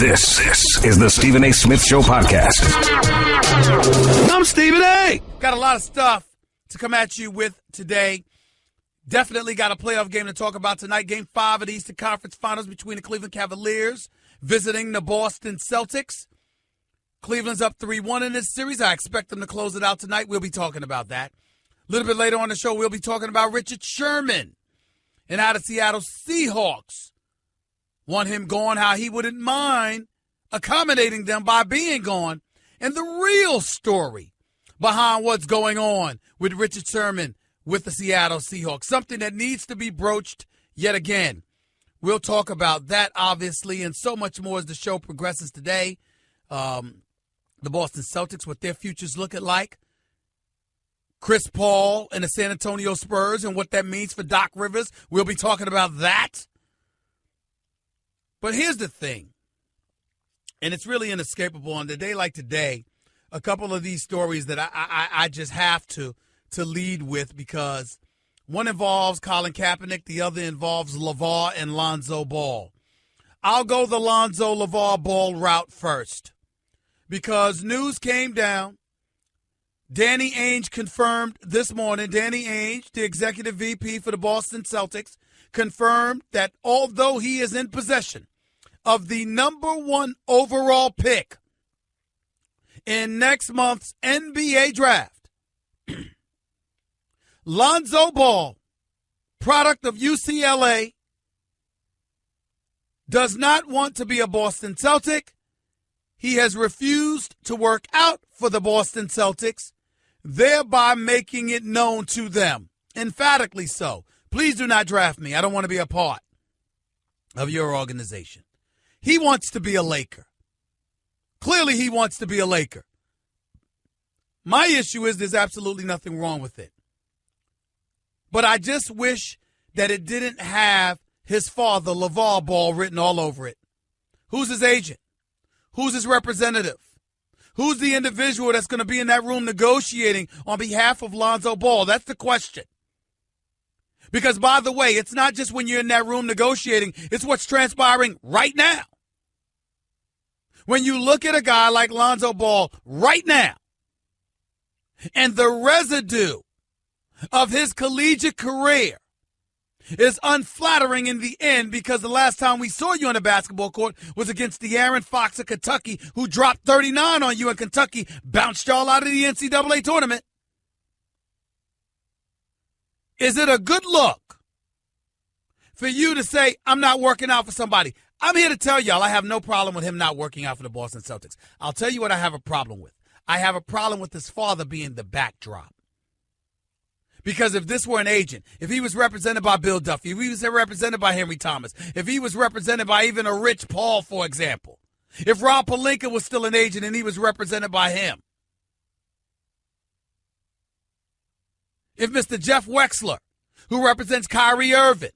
This is the Stephen A. Smith Show podcast. I'm Stephen A. Got a lot of stuff to come at you with today. Definitely got a playoff game to talk about tonight. Game 5 of the Eastern Conference Finals between the Cleveland Cavaliers visiting the Boston Celtics. Cleveland's up 3-1 in this series. I expect them to close it out tonight. We'll be talking about that. A little bit later on the show, we'll be talking about Richard Sherman and how the Seattle Seahawks want him gone, how he wouldn't mind accommodating them by being gone, and the real story behind what's going on with Richard Sherman with the Seattle Seahawks, something that needs to be broached yet again. We'll talk about that, obviously, and so much more as the show progresses today. The Boston Celtics, what their future's looking like. Chris Paul and the San Antonio Spurs and what that means for Doc Rivers. We'll be talking about that. But here's the thing, and it's really inescapable. On a day like today, a couple of these stories that I just have to lead with, because one involves Colin Kaepernick, the other involves LaVar and Lonzo Ball. I'll go the Lonzo LaVar Ball route first, because news came down. Danny Ainge confirmed this morning, Danny Ainge, the executive VP for the Boston Celtics, confirmed that although he is in possession of the number 1 overall pick in next month's NBA draft, Lonzo Ball, product of UCLA, does not want to be a Boston Celtic. He has refused to work out for the Boston Celtics, thereby making it known to them, emphatically so. Please do not draft me. I don't want to be a part of your organization. He wants to be a Laker. Clearly he wants to be a Laker. My issue is there's absolutely nothing wrong with it. But I just wish that it didn't have his father, LaVar Ball, written all over it. Who's his agent? Who's his representative? Who's the individual that's going to be in that room negotiating on behalf of Lonzo Ball? That's the question. Because, by the way, it's not just when you're in that room negotiating. It's what's transpiring right now. When you look at a guy like Lonzo Ball right now, and the residue of his collegiate career is unflattering in the end, because the last time we saw you on the basketball court was against De'Aaron Fox of Kentucky, who dropped 39 on you, and Kentucky bounced y'all out of the NCAA tournament. Is it a good look for you to say, I'm not working out for somebody? I'm here to tell y'all I have no problem with him not working out for the Boston Celtics. I'll tell you what I have a problem with. I have a problem with his father being the backdrop. Because if this were an agent, if he was represented by Bill Duffy, if he was represented by Henry Thomas, if he was represented by even a Rich Paul, for example, if Rob Pelinka was still an agent and he was represented by him, if Mr. Jeff Wexler, who represents Kyrie Irving,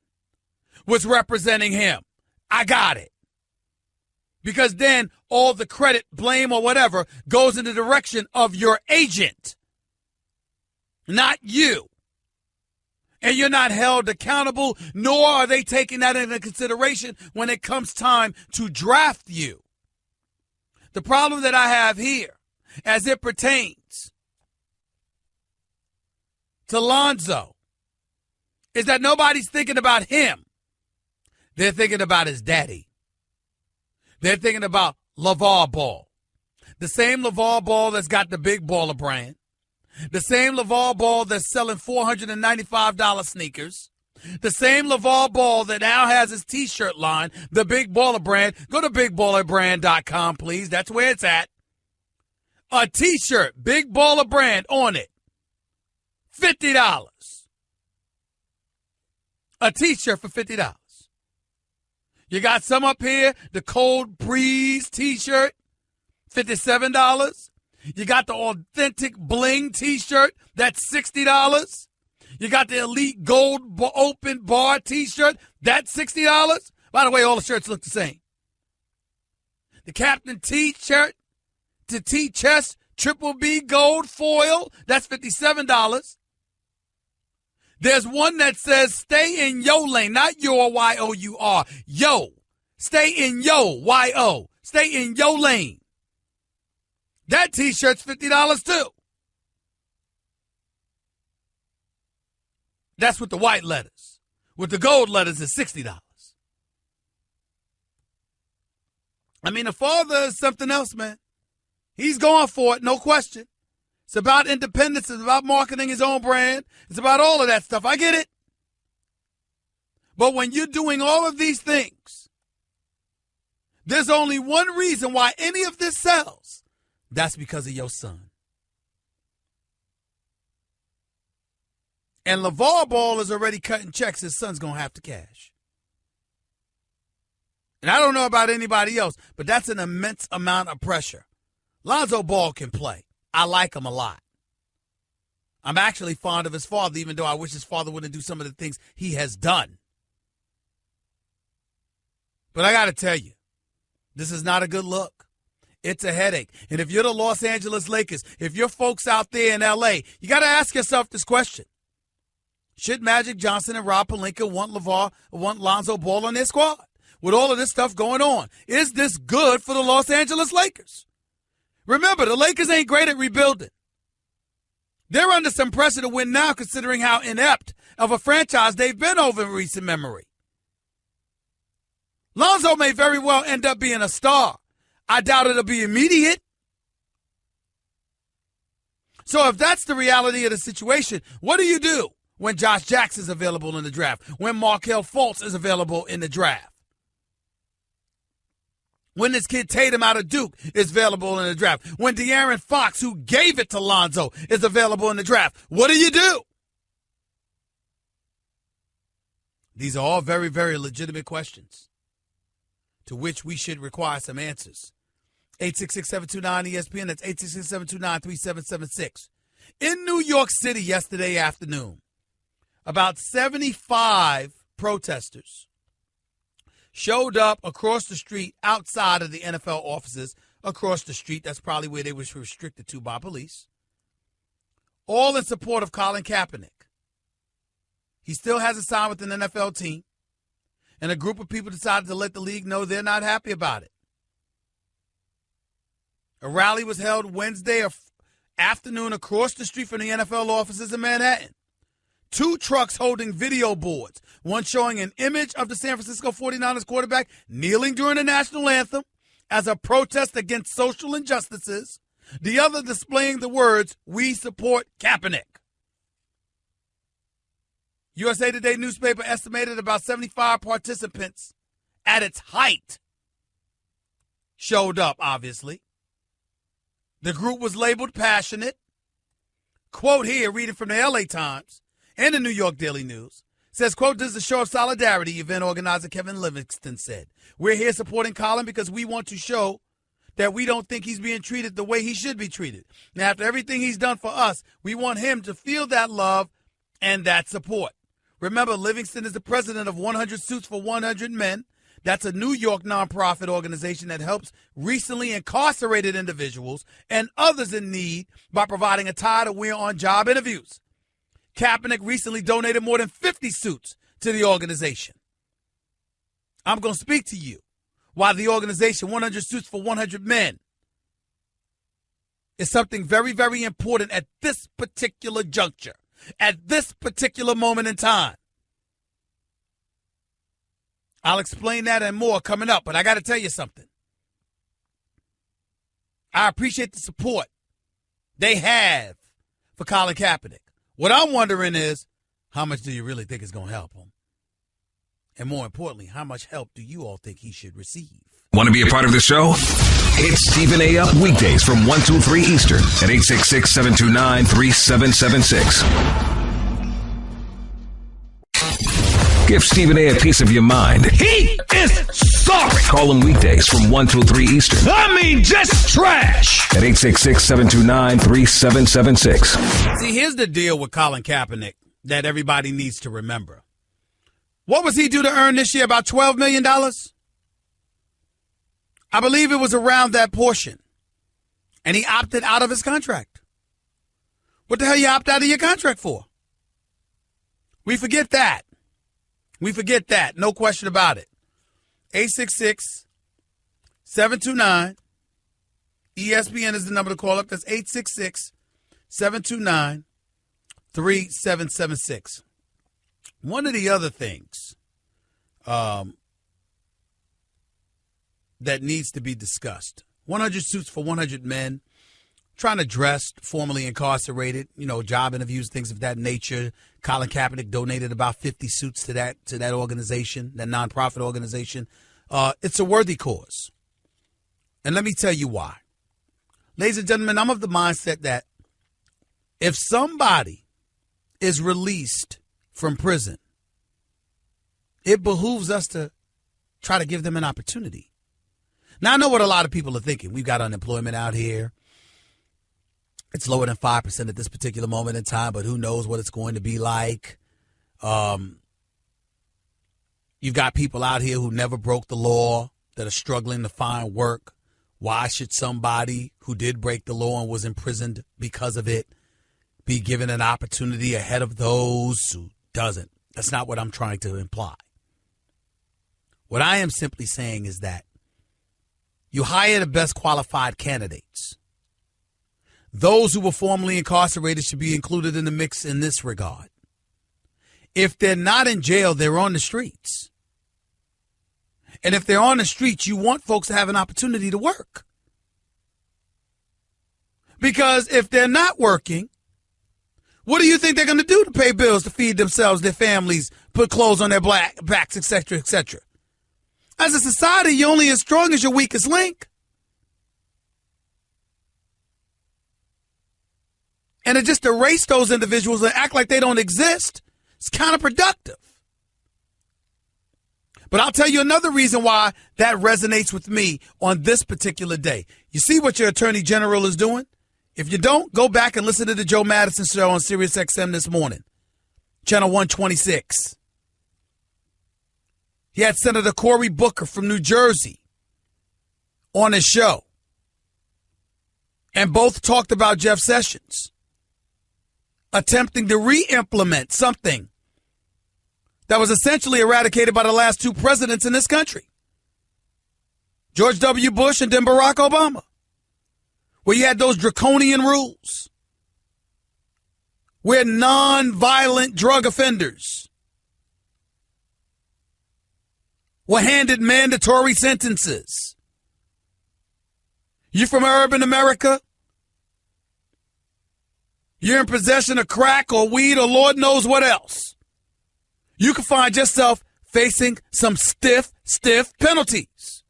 was representing him, I got it. Because then all the credit, blame, or whatever goes in the direction of your agent, not you. And you're not held accountable, nor are they taking that into consideration when it comes time to draft you. The problem that I have here, as it pertains to Lonzo, is that nobody's thinking about him. They're thinking about his daddy. They're thinking about LaVar Ball. The same LaVar Ball that's got the Big Baller brand. The same LaVar Ball that's selling $495 sneakers. The same LaVar Ball that now has his T-shirt line, the Big Baller brand. Go to BigBallerBrand.com, please. That's where it's at. A T-shirt, Big Baller brand on it. $50. A T-shirt for $50. You got some up here, the Cold Breeze T-shirt, $57. You got the Authentic Bling T-shirt, that's $60. You got the Elite Gold Open Bar T-shirt, that's $60. By the way, all the shirts look the same. The Captain T-shirt, the T-chest, Triple B Gold Foil, that's $57. There's one that says stay in yo lane, not your, Y-O-U-R, yo. Stay in yo, Y-O. Stay in your lane. That T-shirt's $50 too. That's with the white letters. With the gold letters, it's $60. I mean, the father is something else, man. He's going for it, no question. It's about independence. It's about marketing his own brand. It's about all of that stuff. I get it. But when you're doing all of these things, there's only one reason why any of this sells. That's because of your son. And LaVar Ball is already cutting checks his son's going to have to cash. And I don't know about anybody else, but that's an immense amount of pressure. Lonzo Ball can play. I like him a lot. I'm actually fond of his father, even though I wish his father wouldn't do some of the things he has done. But I got to tell you, this is not a good look. It's a headache. And if you're the Los Angeles Lakers, if you're folks out there in L.A., you got to ask yourself this question. Should Magic Johnson and Rob Pelinka want Lonzo Ball on their squad? With all of this stuff going on, is this good for the Los Angeles Lakers? Remember, the Lakers ain't great at rebuilding. They're under some pressure to win now, considering how inept of a franchise they've been over in recent memory. Lonzo may very well end up being a star. I doubt it'll be immediate. So if that's the reality of the situation, what do you do when Josh Jackson is available in the draft, when Markelle Fultz is available in the draft, when this kid Tatum out of Duke is available in the draft, when De'Aaron Fox, who gave it to Lonzo, is available in the draft? What do you do? These are all very, very legitimate questions to which we should require some answers. 866-729-ESPN. That's 866-729-3776. In New York City yesterday afternoon, about 75 protesters showed up across the street outside of the NFL offices across the street. That's probably where they were restricted to by police. All in support of Colin Kaepernick. He still hasn't signed with an NFL team. And a group of people decided to let the league know they're not happy about it. A rally was held Wednesday afternoon across the street from the NFL offices in Manhattan. 2 trucks holding video boards, one showing an image of the San Francisco 49ers quarterback kneeling during the national anthem as a protest against social injustices, the other displaying the words, "We support Kaepernick." USA Today newspaper estimated about 75 participants at its height showed up, obviously. The group was labeled passionate. Quote here, reading from the LA Times and the New York Daily News, says, quote, "This is a show of solidarity," event organizer Kevin Livingston said. "We're here supporting Colin because we want to show that we don't think he's being treated the way he should be treated. Now, after everything he's done for us, we want him to feel that love and that support." Remember, Livingston is the president of 100 Suits for 100 Men. That's a New York nonprofit organization that helps recently incarcerated individuals and others in need by providing attire to wear on job interviews. Kaepernick recently donated more than 50 suits to the organization. I'm going to speak to you why the organization 100 Suits for 100 Men is something very, very important at this particular juncture, at this particular moment in time. I'll explain that and more coming up, but I got to tell you something. I appreciate the support they have for Colin Kaepernick. What I'm wondering is, how much do you really think is going to help him? And more importantly, how much help do you all think he should receive? Want to be a part of the show? Hit Stephen A. up weekdays from 1 to 3 Eastern at 866-729-3776. Give Stephen A. piece of your mind. He is sorry. Call him weekdays from 1 to 3 Eastern. I mean, just trash. At 866-729-3776. See, here's the deal with Colin Kaepernick that everybody needs to remember. What was he due to earn this year? About $12 million? I believe it was around that portion. And he opted out of his contract. What the hell you opt out of your contract for? We forget that. We forget that. No question about it. 729 ESPN is the number to call up. That's 866-729-3776. One of the other things that needs to be discussed, 100 suits for 100 men, trying to dress formerly incarcerated, job interviews, things of that nature. Colin Kaepernick donated about 50 suits to that organization, that nonprofit organization. It's a worthy cause. And let me tell you why. Ladies and gentlemen, I'm of the mindset that if somebody is released from prison, it behooves us to try to give them an opportunity. Now, I know what a lot of people are thinking. We've got unemployment out here. It's lower than 5% at this particular moment in time, but who knows what it's going to be like. You've got people out here who never broke the law that are struggling to find work. Why should somebody who did break the law and was imprisoned because of it be given an opportunity ahead of those who doesn't? That's not what I'm trying to imply. What I am simply saying is that you hire the best qualified candidates. Those who were formerly incarcerated should be included in the mix in this regard. If they're not in jail, they're on the streets. And if they're on the streets, you want folks to have an opportunity to work. Because if they're not working, what do you think they're going to do to pay bills, to feed themselves, their families, put clothes on their backs, etc., etc.? As a society, you're only as strong as your weakest link. And to just erase those individuals and act like they don't exist, it's counterproductive. But I'll tell you another reason why that resonates with me on this particular day. You see what your attorney general is doing? If you don't, go back and listen to the Joe Madison show on Sirius XM this morning, channel 126. He had Senator Cory Booker from New Jersey on his show. And both talked about Jeff Sessions attempting to re-implement something that was essentially eradicated by the last two presidents in this country, George W. Bush and then Barack Obama, where you had those draconian rules where non-violent drug offenders were handed mandatory sentences. You from urban America? You're in possession of crack or weed or Lord knows what else. You can find yourself facing some stiff penalties.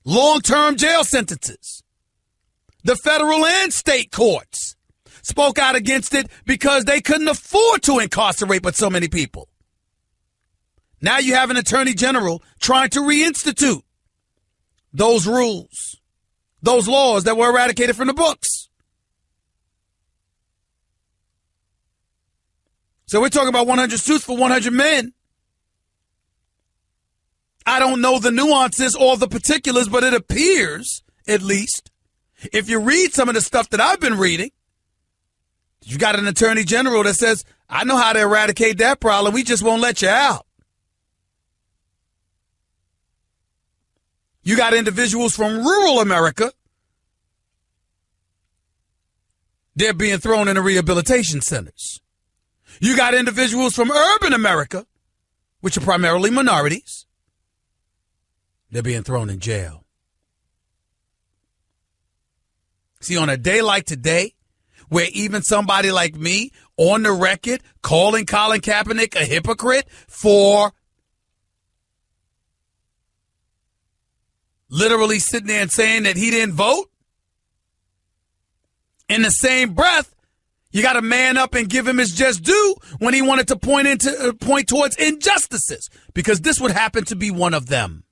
Long-term jail sentences. The federal and state courts spoke out against it because they couldn't afford to incarcerate but so many people. Now you have an attorney general trying to reinstitute those rules, those laws that were eradicated from the books. So we're talking about 100 suits for 100 men. I don't know the nuances or the particulars, but it appears, at least, if you read some of the stuff that I've been reading, you got an attorney general that says, I know how to eradicate that problem. We just won't let you out. You got individuals from rural America. They're being thrown into rehabilitation centers. You got individuals from urban America, which are primarily minorities. They're being thrown in jail. See, on a day like today, where even somebody like me on the record calling Colin Kaepernick a hypocrite for literally sitting there and saying that he didn't vote, in the same breath, you got to man up and give him his just due when he wanted to point towards injustices, because this would happen to be one of them.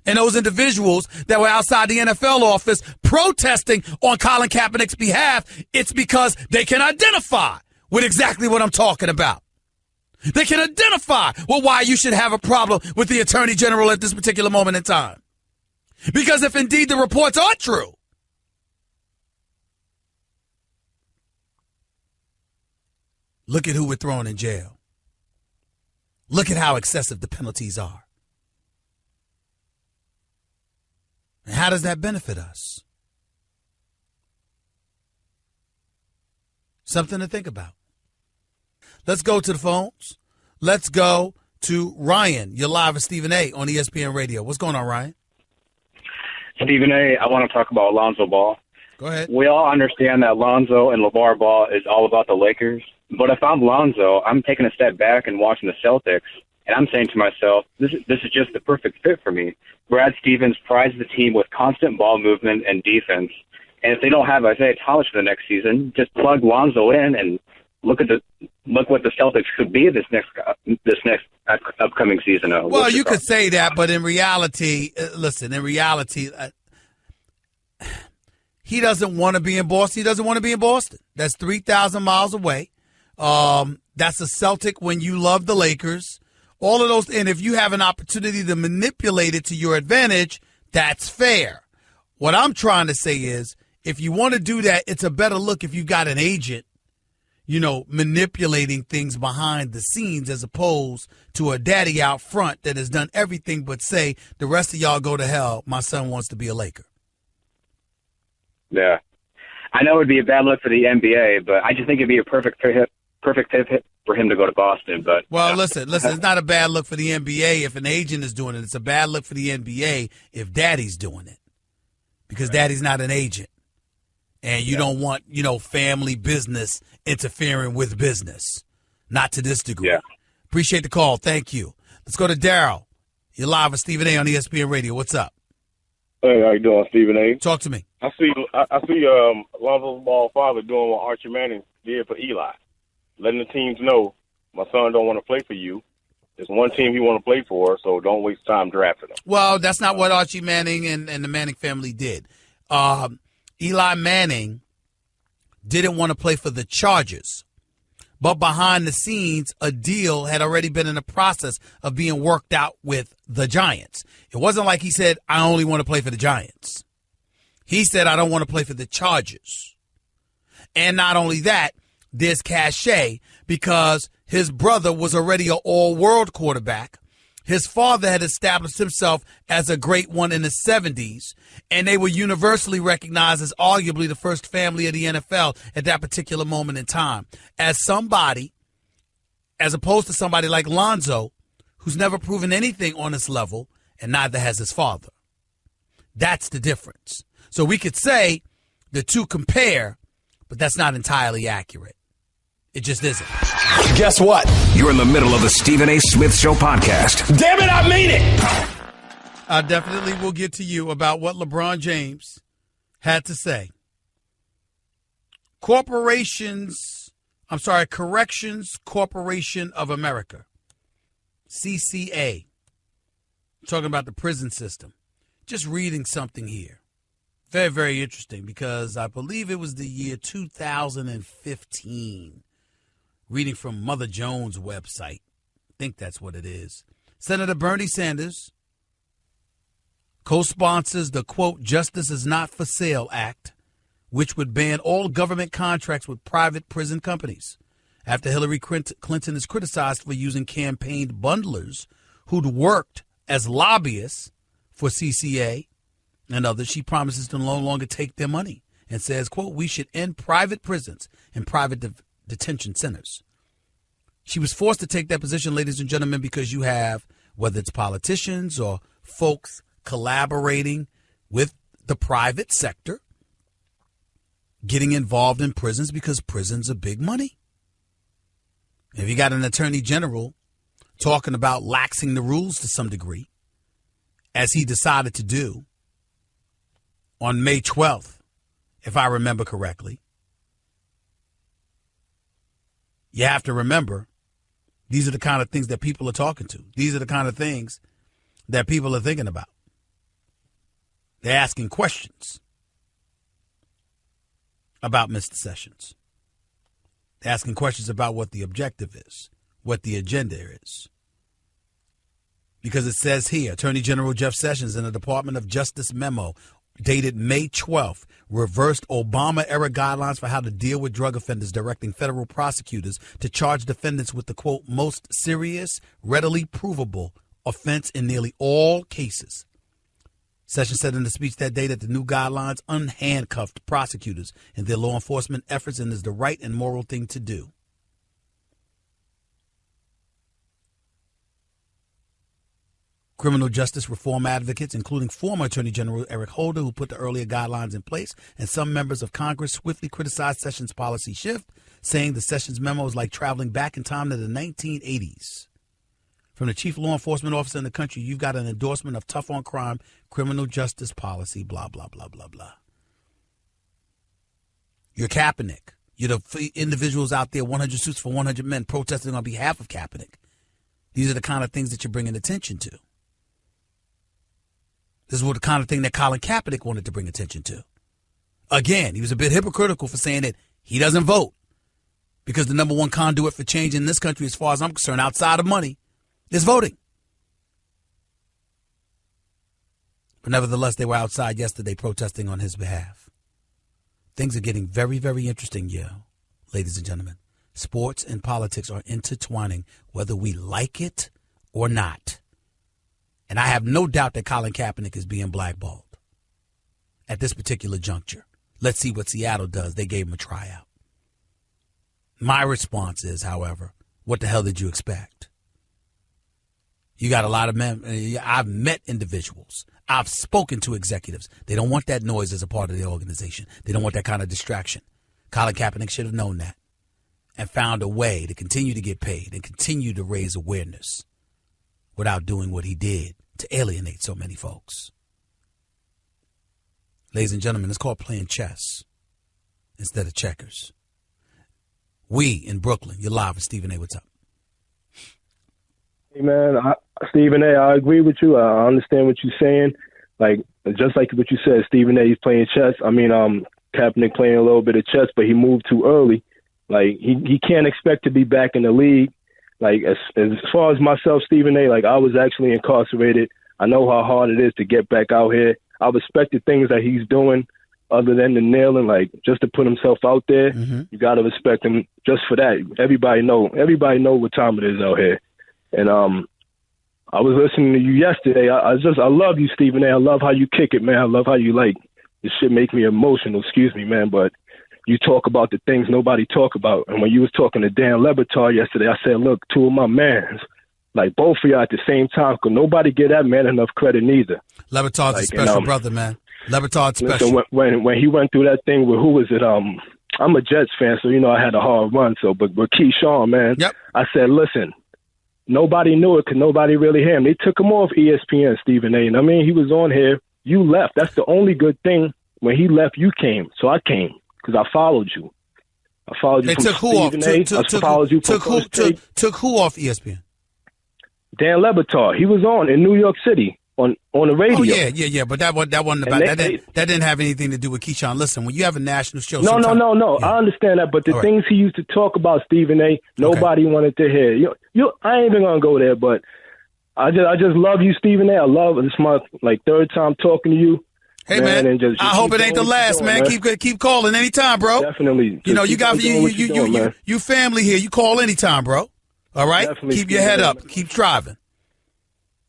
And those individuals that were outside the NFL office protesting on Colin Kaepernick's behalf, it's because they can identify with exactly what I'm talking about. They can identify with why you should have a problem with the attorney general at this particular moment in time. Because if indeed the reports are true, look at who we're throwing in jail. Look at how excessive the penalties are. And how does that benefit us? Something to think about. Let's go to the phones. Let's go to Ryan. You're live with Stephen A. on ESPN Radio. What's going on, Ryan? Stephen A., I want to talk about Lonzo Ball. Go ahead. We all understand that Lonzo and LaVar Ball is all about the Lakers. But if I'm Lonzo, I'm taking a step back and watching the Celtics, and I'm saying to myself, this is just the perfect fit for me. Brad Stevens prizes the team with constant ball movement and defense. And if they don't have Isaiah Thomas for the next season, just plug Lonzo in and look what the Celtics could be this next upcoming season. Well, you could say that, but in reality, he doesn't want to be in Boston. He doesn't want to be in Boston. That's 3,000 miles away. That's a Celtic when you love the Lakers. All of those, and if you have an opportunity to manipulate it to your advantage, that's fair. What I'm trying to say is, if you want to do that, it's a better look if you got an agent, manipulating things behind the scenes as opposed to a daddy out front that has done everything but say, the rest of y'all go to hell. My son wants to be a Laker. Yeah. I know it would be a bad look for the NBA, but I just think it'd be a perfect fit for him to go to Boston. But listen, it's not a bad look for the NBA if an agent is doing it. It's a bad look for the NBA if daddy's doing it, because daddy's not an agent. And you don't want, family business interfering with business. Not to this degree. Yeah. Appreciate the call. Thank you. Let's go to Daryl. You're live with Stephen A. on ESPN Radio. What's up? Hey, how you doing, Stephen A? Talk to me. I see Lonzo Ball father doing what Archie Manning did for Eli, letting the teams know, my son don't want to play for you. There's one team he want to play for, so don't waste time drafting him. Well, that's not what Archie Manning and the Manning family did. Eli Manning didn't want to play for the Chargers, but behind the scenes, a deal had already been in the process of being worked out with the Giants. It wasn't like he said, I only want to play for the Giants. He said, I don't want to play for the Chargers. And not only that, there's cachet because his brother was already an all-world quarterback. His father had established himself as a great one in the 70s, and they were universally recognized as arguably the first family of the NFL at that particular moment in time. As opposed to somebody like Lonzo, who's never proven anything on this level, and neither has his father. That's the difference. So we could say the two compare, but that's not entirely accurate. It just isn't. Guess what? You're in the middle of the Stephen A. Smith Show podcast. Damn it, I mean it! I definitely will get to you about what LeBron James had to say. Corrections Corporation of America, CCA, talking about the prison system. Just reading something here. Very, very interesting because I believe it was the year 2015. Reading from Mother Jones' website. I think that's what it is. Senator Bernie Sanders co-sponsors the, quote, Justice is Not for Sale Act, which would ban all government contracts with private prison companies. After Hillary Clinton is criticized for using campaigned bundlers who'd worked as lobbyists for CCA and others, she promises to no longer take their money and says, quote, we should end private prisons and private detention centers. She was forced to take that position, ladies and gentlemen, because you have, whether it's politicians or folks collaborating with the private sector, getting involved in prisons because prisons are big money. If you got an attorney general talking about laxing the rules to some degree, as he decided to do on May 12th, if I remember correctly, you have to remember, these are the kind of things that people are talking to. These are the kind of things that people are thinking about. They're asking questions about Mr. Sessions. They're asking questions about what the objective is, what the agenda is. Because it says here, Attorney General Jeff Sessions in a Department of Justice memo dated May 12th, reversed Obama-era guidelines for how to deal with drug offenders, directing federal prosecutors to charge defendants with the, quote, most serious, readily provable offense in nearly all cases. Sessions said in a speech that day that the new guidelines unhandcuffed prosecutors in their law enforcement efforts and is the right and moral thing to do. Criminal justice reform advocates, including former Attorney General Eric Holder, who put the earlier guidelines in place, and some members of Congress swiftly criticized Sessions' policy shift, saying the Sessions memo is like traveling back in time to the 1980s. From the chief law enforcement officer in the country, you've got an endorsement of tough on crime, criminal justice policy, blah, blah, blah, blah, blah. You're Kaepernick. You're the individuals out there, 100 suits for 100 men, protesting on behalf of Kaepernick. These are the kind of things that you're bringing attention to. This is what the kind of thing that Colin Kaepernick wanted to bring attention to. Again, he was a bit hypocritical for saying that he doesn't vote because the number one conduit for change in this country, as far as I'm concerned, outside of money, is voting. But nevertheless, they were outside yesterday protesting on his behalf. Things are getting very, very interesting, ladies and gentlemen. Sports and politics are intertwining, whether we like it or not. And I have no doubt that Colin Kaepernick is being blackballed at this particular juncture. Let's see what Seattle does. They gave him a tryout. My response is, however, what the hell did you expect? You got a lot of men. I've met individuals. I've spoken to executives. They don't want that noise as a part of the organization. They don't want that kind of distraction. Colin Kaepernick should have known that and found a way to continue to get paid and continue to raise awareness without doing what he did to alienate so many folks. Ladies and gentlemen, it's called playing chess instead of checkers. We in Brooklyn, you're live with Stephen A. What's up? Hey, man, Stephen A., I agree with you. I understand what you're saying. Like, just like what you said, Stephen A., he's playing chess. I mean, Kaepernick playing a little bit of chess, but he moved too early. Like, he can't expect to be back in the league. Like, as far as myself, Stephen A., like, I was actually incarcerated. I know how hard it is to get back out here. I respected things that he's doing other than the kneeling, like, just to put himself out there. Mm-hmm. You got to respect him just for that. Everybody know what time it is out here. And I was listening to you yesterday. I love you, Stephen A. I love how you kick it, man. I love how you, like, this shit make me emotional, excuse me, man, but you talk about the things nobody talk about. And when you was talking to Dan LaVar yesterday, I said, look, two of my mans, like both of y'all at the same time, because nobody get that man enough credit neither. LaVar's a special brother, man. LaVar's special. Listen, when he went through that thing with, who was it? I'm a Jets fan, so, I had a hard run. So, but Keyshawn, man, yep. I said, listen, nobody knew it because nobody really heard him. They took him off ESPN, Stephen A. And I mean, he was on here. You left. That's the only good thing. When he left, you came. So I came. Because I followed you. I followed you they from took who off? I followed you from took who off ESPN? Dan LaVar. He was on in New York City on the radio. Oh yeah. But that wasn't about that didn't have anything to do with Keyshawn. Listen, when you have a national show, no. Yeah. I understand that, but the things he used to talk about, Stephen A., nobody wanted to hear. I ain't even gonna go there, but I just love you, Steping A. I love it. It's my third time talking to you. Hey, man, I hope it ain't the last, man. Keep calling anytime, bro. Definitely. You got you family here. You call anytime, bro. All right? Definitely. Keep your head up. Keep striving.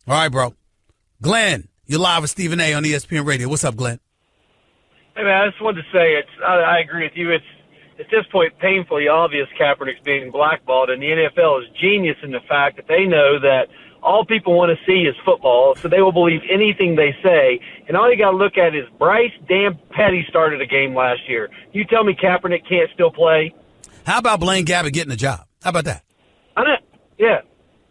All right, bro. Glenn, you're live with Stephen A. on ESPN Radio. What's up, Glenn? Hey, man, I just wanted to say I agree with you. It's at this point painfully obvious Kaepernick's being blackballed, and the NFL is genius in the fact that they know that all people want to see is football, so they will believe anything they say. And all you got to look at is Bryce damn Petty started a game last year. You tell me Kaepernick can't still play? How about Blaine Gabbert getting a job? How about that? I know. Yeah.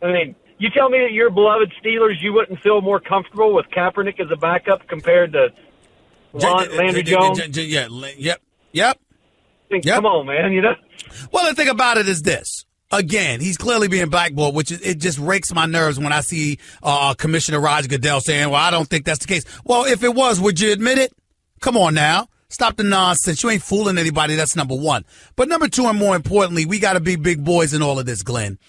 I mean, you tell me that your beloved Steelers, you wouldn't feel more comfortable with Kaepernick as a backup compared to Landry Jones? Yep. Come on, man, Well, the thing about it is this. Again, he's clearly being blackballed, which it just rakes my nerves when I see Commissioner Roger Goodell saying, well, I don't think that's the case. Well, if it was, would you admit it? Come on now. Stop the nonsense. You ain't fooling anybody. That's number one. But number two, and more importantly, we got to be big boys in all of this, Glenn.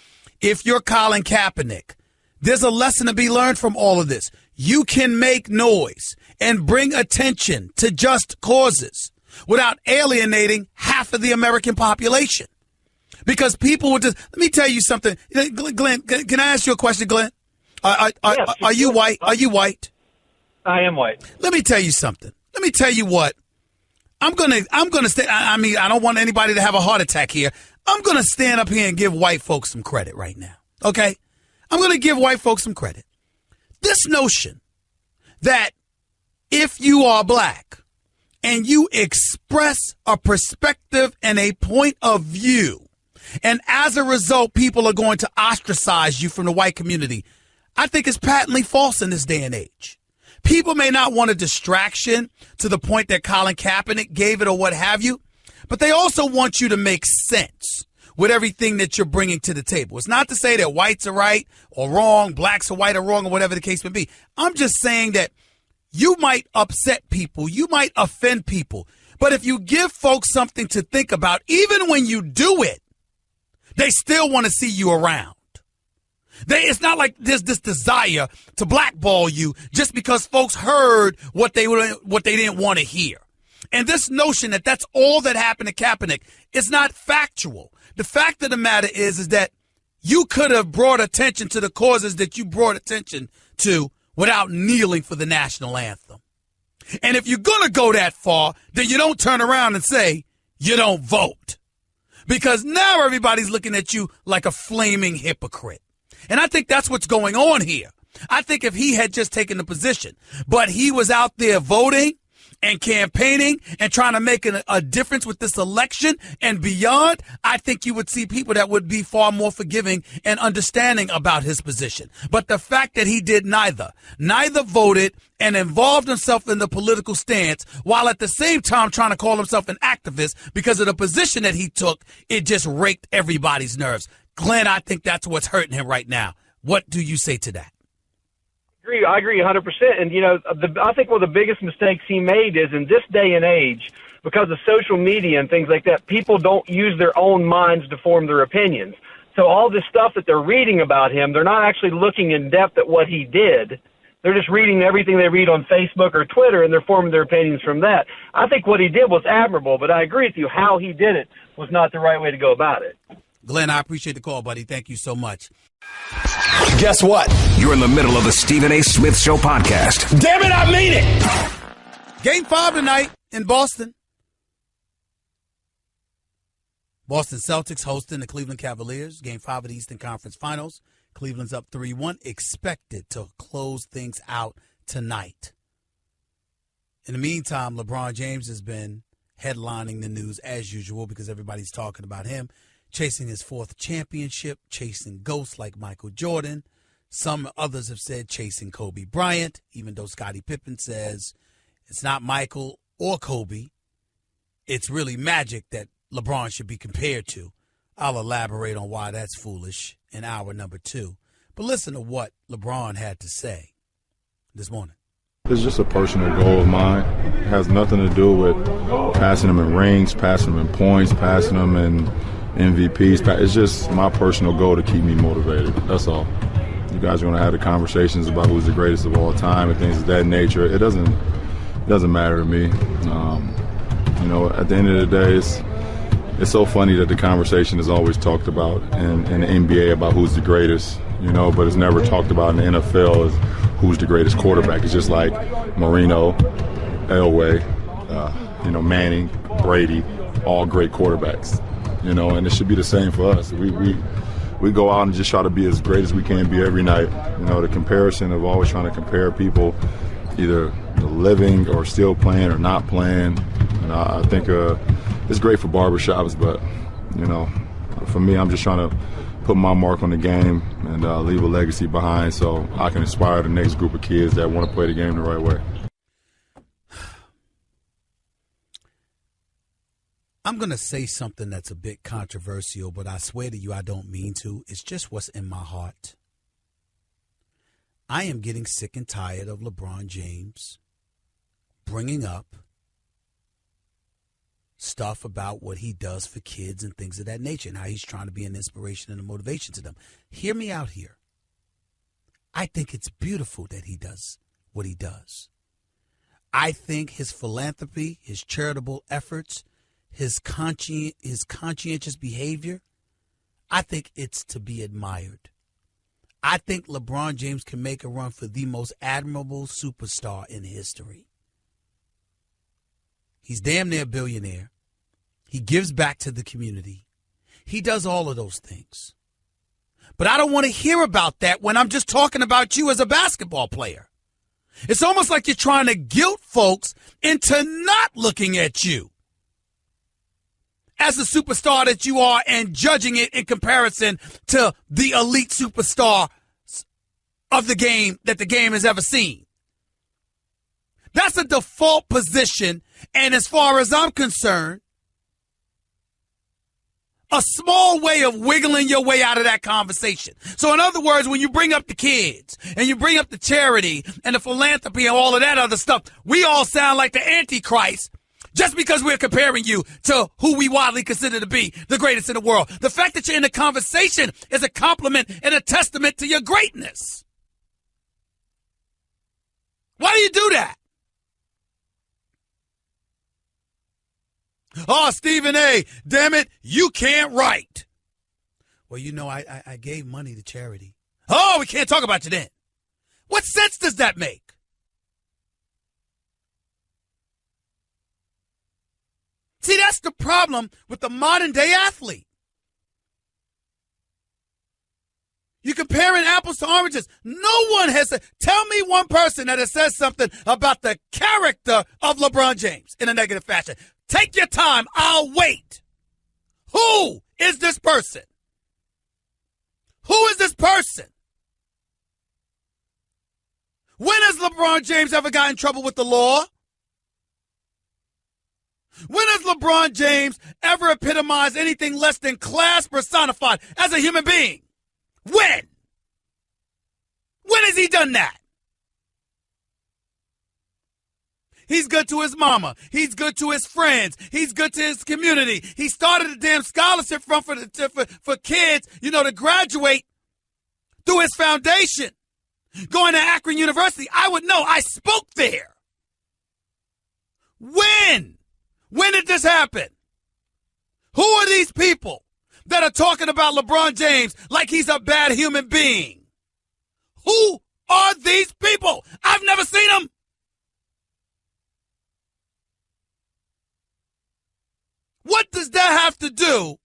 If you're Colin Kaepernick, there's a lesson to be learned from all of this. You can make noise and bring attention to just causes without alienating half of the American population. Because people would just, let me tell you something. Glenn, can I ask you a question, Glenn? Are you white? Are you white? I am white. Let me tell you something. Let me tell you what. I'm gonna stay. I mean, I don't want anybody to have a heart attack here. I'm gonna stand up here and give white folks some credit right now. Okay? I'm gonna give white folks some credit. This notion that if you are black and you express a perspective and a point of view, and as a result, people are going to ostracize you from the white community, I think it's patently false in this day and age. People may not want a distraction to the point that Colin Kaepernick gave it or what have you, but they also want you to make sense with everything that you're bringing to the table. It's not to say that whites are right or wrong, blacks are white or wrong, or whatever the case may be. I'm just saying that you might upset people, you might offend people, but if you give folks something to think about, even when you do it, they still want to see you around. It's not like there's this desire to blackball you just because folks heard what they didn't want to hear. And this notion that that's all that happened to Kaepernick is not factual. The fact of the matter is that you could have brought attention to the causes that you brought attention to without kneeling for the national anthem. And if you're going to go that far, then you don't turn around and say you don't vote. Because now everybody's looking at you like a flaming hypocrite. And I think that's what's going on here. I think if he had just taken the position, but he was out there voting and campaigning and trying to make a difference with this election and beyond, I think you would see people that would be far more forgiving and understanding about his position. But the fact that he did neither voted and involved himself in the political stance while at the same time trying to call himself an activist because of the position that he took, it just raked everybody's nerves. Glenn, I think that's what's hurting him right now. What do you say to that? I agree 100%. And, I think one of the biggest mistakes he made is in this day and age, because of social media and things like that, people don't use their own minds to form their opinions. So all this stuff that they're reading about him, they're not actually looking in depth at what he did. They're just reading everything they read on Facebook or Twitter, and they're forming their opinions from that. I think what he did was admirable, but I agree with you. How he did it was not the right way to go about it. Glenn, I appreciate the call, buddy. Thank you so much. Guess what? You're in the middle of the Stephen A. Smith Show podcast. Damn it, I mean it. Game 5 tonight in Boston. Boston Celtics hosting the Cleveland Cavaliers. Game 5 of the Eastern Conference Finals. Cleveland's up 3-1. Expected to close things out tonight. In the meantime, LeBron James has been headlining the news as usual because everybody's talking about him. Chasing his 4th championship, chasing ghosts like Michael Jordan. Some others have said chasing Kobe Bryant, even though Scottie Pippen says it's not Michael or Kobe. It's really Magic that LeBron should be compared to. I'll elaborate on why that's foolish in hour number 2. But listen to what LeBron had to say this morning. It's just a personal goal of mine. It has nothing to do with passing them in rings, passing them in points, passing them in MVPs. It's just my personal goal to keep me motivated. That's all. You guys are going to have the conversations about who's the greatest of all time and things of that nature. It doesn't matter to me. At the end of the day, it's so funny that the conversation is always talked about in the NBA about who's the greatest, but it's never talked about in the NFL as who's the greatest quarterback. It's just like Marino, Elway, Manning, Brady, all great quarterbacks. And it should be the same for us. We go out and just try to be as great as we can be every night. The comparison of always trying to compare people, either living or still playing or not playing. I think it's great for barbershops, but for me, I'm just trying to put my mark on the game and leave a legacy behind so I can inspire the next group of kids that want to play the game the right way. I'm going to say something that's a bit controversial, but I swear to you I don't mean to. It's just what's in my heart. I am getting sick and tired of LeBron James bringing up stuff about what he does for kids and things of that nature and how he's trying to be an inspiration and a motivation to them. Hear me out here. I think it's beautiful that he does what he does. I think his philanthropy, his charitable efforts, his conscientious behavior, I think it's to be admired. I think LeBron James can make a run for the most admirable superstar in history. He's damn near a billionaire. He gives back to the community. He does all of those things. But I don't want to hear about that when I'm just talking about you as a basketball player. It's almost like you're trying to guilt folks into not looking at you as the superstar that you are and judging it in comparison to the elite superstar of the game that the game has ever seen. That's a default position, and as far as I'm concerned, a small way of wiggling your way out of that conversation. So in other words, when you bring up the kids and you bring up the charity and the philanthropy and all of that other stuff, we all sound like the Antichrist just because we're comparing you to who we widely consider to be the greatest in the world. The fact that you're in the conversation is a compliment and a testament to your greatness. Why do you do that? Oh, Stephen A., damn it, you can't write. Well, you know, I gave money to charity. Oh, we can't talk about you then. What sense does that make? See, that's the problem with the modern day athlete. You're comparing apples to oranges. No one has said, tell me one person that has said something about the character of LeBron James in a negative fashion. Take your time. I'll wait. Who is this person? Who is this person? When has LeBron James ever got in trouble with the law? When has LeBron James ever epitomized anything less than class personified as a human being? When? When has he done that? He's good to his mama. He's good to his friends. He's good to his community. He started a damn scholarship fund for kids, to graduate through his foundation. Going to Akron University, I would know. I spoke there. When? When did this happen? Who are these people that are talking about LeBron James like he's a bad human being? Who are these people? I've never seen them. What does that have to do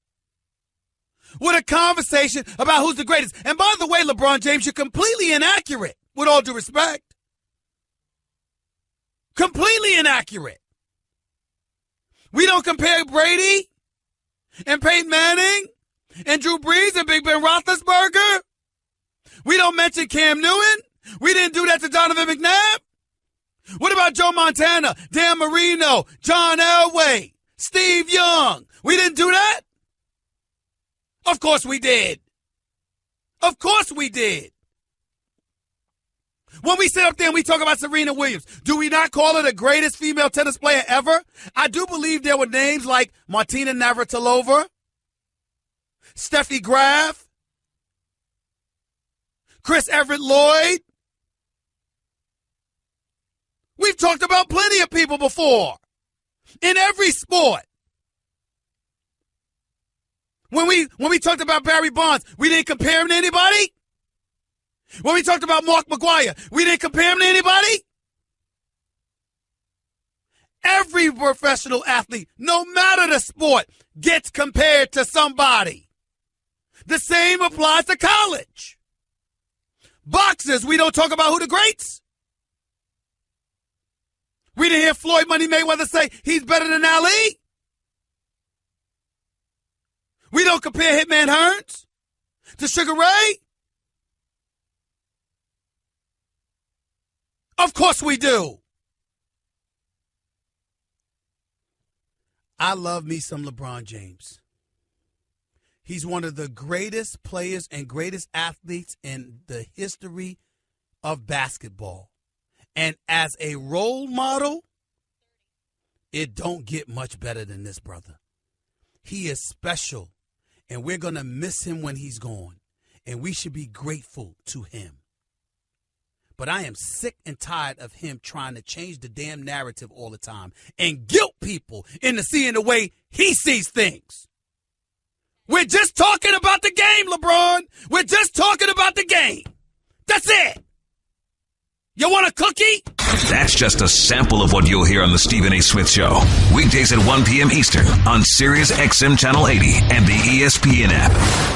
with a conversation about who's the greatest? And by the way, LeBron James, you're completely inaccurate, with all due respect. Completely inaccurate. We don't compare Brady and Peyton Manning and Drew Brees and Big Ben Roethlisberger. We don't mention Cam Newton. We didn't do that to Donovan McNabb. What about Joe Montana, Dan Marino, John Elway, Steve Young? We didn't do that? Of course we did. Of course we did. When we sit up there and we talk about Serena Williams, do we not call her the greatest female tennis player ever? I do believe there were names like Martina Navratilova, Steffi Graf, Chris Everett Lloyd. We've talked about plenty of people before in every sport. When we talked about Barry Bonds, we didn't compare him to anybody. When we talked about Mark McGwire, we didn't compare him to anybody. Every professional athlete, no matter the sport, gets compared to somebody. The same applies to college. Boxers, we don't talk about who the greats. We didn't hear Floyd Money Mayweather say he's better than Ali. We don't compare Hitman Hearns to Sugar Ray. Of course we do. I love me some LeBron James. He's one of the greatest players and greatest athletes in the history of basketball. And as a role model, it don't get much better than this, brother. He is special, and we're going to miss him when he's gone. And we should be grateful to him. But I am sick and tired of him trying to change the damn narrative all the time and guilt people into seeing the way he sees things. We're just talking about the game, LeBron. We're just talking about the game. That's it. You want a cookie? That's just a sample of what you'll hear on the Stephen A. Smith Show. Weekdays at 1 p.m. Eastern on Sirius XM Channel 80 and the ESPN app.